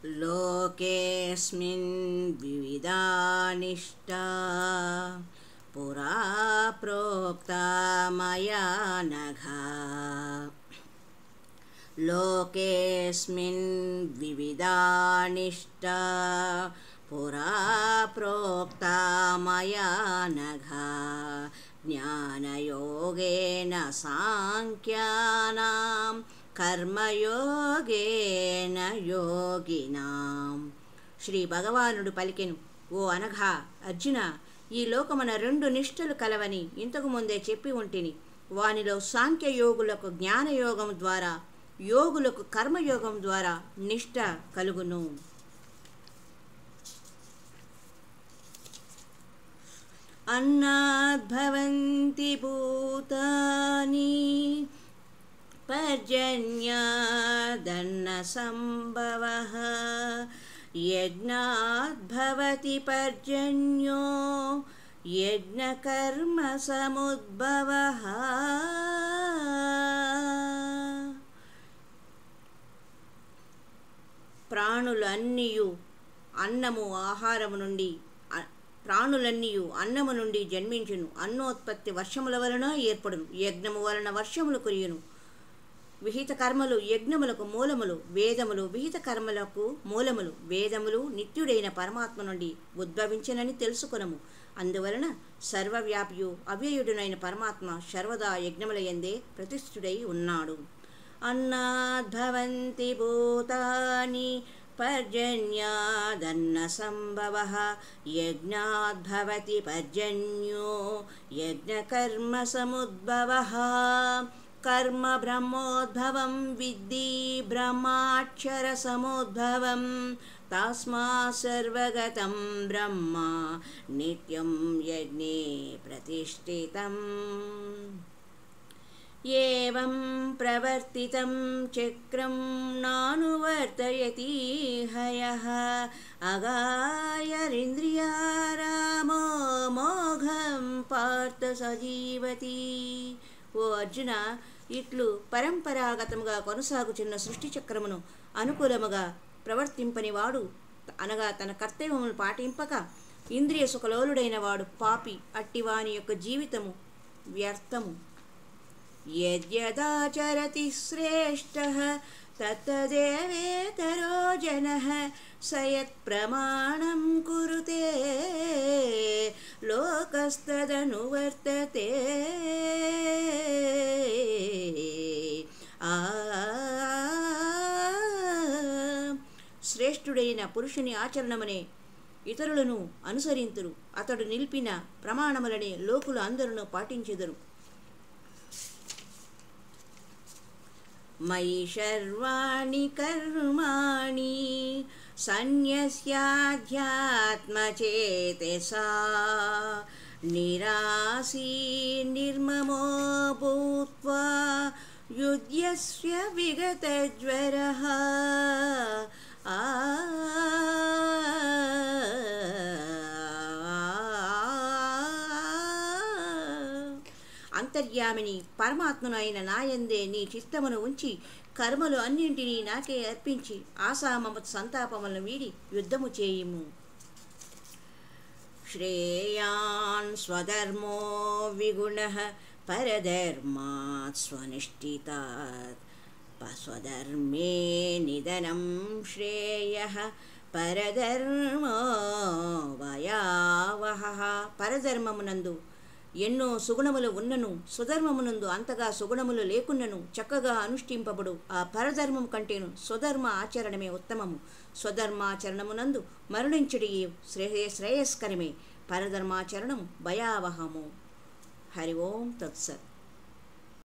लोकेऽस्मिन् विविधा निष्ठा पुरा प्रोक्ता मया नघ। लोकेऽस्मिन् विविधा निष्ठा पुरा प्रोक्ता मया नघ। ज्ञानयोगेन सांख्यानां కర్మయోగేన యోగినాం. శ్రీ భగవానుడు పలికెను, ఓ అనఘా అర్జున, ఈ లోకమున రెండు నిష్ఠలు కలవని ఇంతకు ముందే చెప్పి ఉంటిని. వానిలో సాంఖ్యయోగులకు జ్ఞానయోగం ద్వారా, యోగులకు కర్మయోగం ద్వారా నిష్ఠ కలుగును. అన్నాద్భవంతి భూతాని పర్జన్యాదన్న సంభవః. యజ్ఞాద్భవతి పర్జన్యో యజ్ఞకర్మ సముద్భవః. ప్రాణులన్నీయు అన్నము నుండి జన్మించును. అన్నోత్పత్తి వర్షముల వలన ఏర్పడును. యజ్ఞము వలన వర్షములు కురియును. విహిత కర్మలు యజ్ఞములకు మూలములు, వేదములు విహిత కర్మలకు మూలములు. వేదములు నిత్యుడైన పరమాత్మ నుండి ఉద్భవించనని తెలుసుకొనము. అందువలన సర్వవ్యాపియు అవ్యయుడునైన పరమాత్మ సర్వదా యజ్ఞముల యందే ప్రతిష్ఠుడై ఉన్నాడు. అన్నాద్భవంతి భూతాని పర్జన్యాదన్న సంభవః. యజ్ఞాద్భవతి పర్జన్యో యజ్ఞకర్మ సముద్భవః. కర్మ బ్రహ్మోద్భవం విద్ధి బ్రహ్మాక్షర సముద్భవం. తస్మాత్ సర్వగతం బ్రహ్మ నిత్యం యజ్ఞే ప్రతిష్ఠితం. ఏవం ప్రవర్తితం చక్రం నానువర్తయతి హయః. అగాయరింద్రియారామో మోఘం పార్థ సజీవతి. ఓ అర్జున, ఇట్లు పరంపరాగతముగా కొనసాగుచున్న సృష్టి చక్రమును అనుకూలముగా ప్రవర్తింపని వాడు, అనగా తన కర్తవ్యమును పాటింపక ఇంద్రియ సుఖలోలుడైన వాడు పాపి. అట్టివాని యొక్క జీవితము వ్యర్థము. యద్యదాచరతి శ్రేష్టః తత్తదేవేతరో జనః. సయత్ ప్రమాణం కురుతే లోకస్తదనువర్తతే. శ్రేష్ఠుడైన పురుషుని ఆచరణమునే ఇతరులను అనుసరింతురు. అతడు నిలిపిన ప్రమాణములనే లోకులు అందరూ పాటించెదరు. మయి సర్వాణి కర్మాణి సన్యస్యాధ్యాత్మచేతసా. నిరాసీ నిర్మమో భూత్వా యుధ్యస్య విగతజ్వరః. అంతర్యామిని పరమాత్మను అయిన నాయందే నీ చిత్తమును ఉంచి కర్మలు అన్నింటినీ నాకే అర్పించి ఆశామమ సంతాపములను వీడి యుద్ధము చేయుము. శ్రేయాన్ స్వధర్మో విగుణః పరధర్మాత్ స్వనిష్ఠితాత్. స్వధర్మే నిధనం శ్రేయః పరధర్మో భయావహః. పరధర్మమునందు ఎన్నో సుగుణములు ఉన్నను, స్వధర్మమునందు అంతగా సుగుణములు లేకున్నను చక్కగా అనుష్ఠింపబడు ఆ పరధర్మము కంటేను స్వధర్మ ఆచరణమే ఉత్తమము. స్వధర్మాచరణమునందు మరణించుడి శ్రేయస్కరమే. పరధర్మాచరణము భయావహము. హరి ఓం తత్సత్.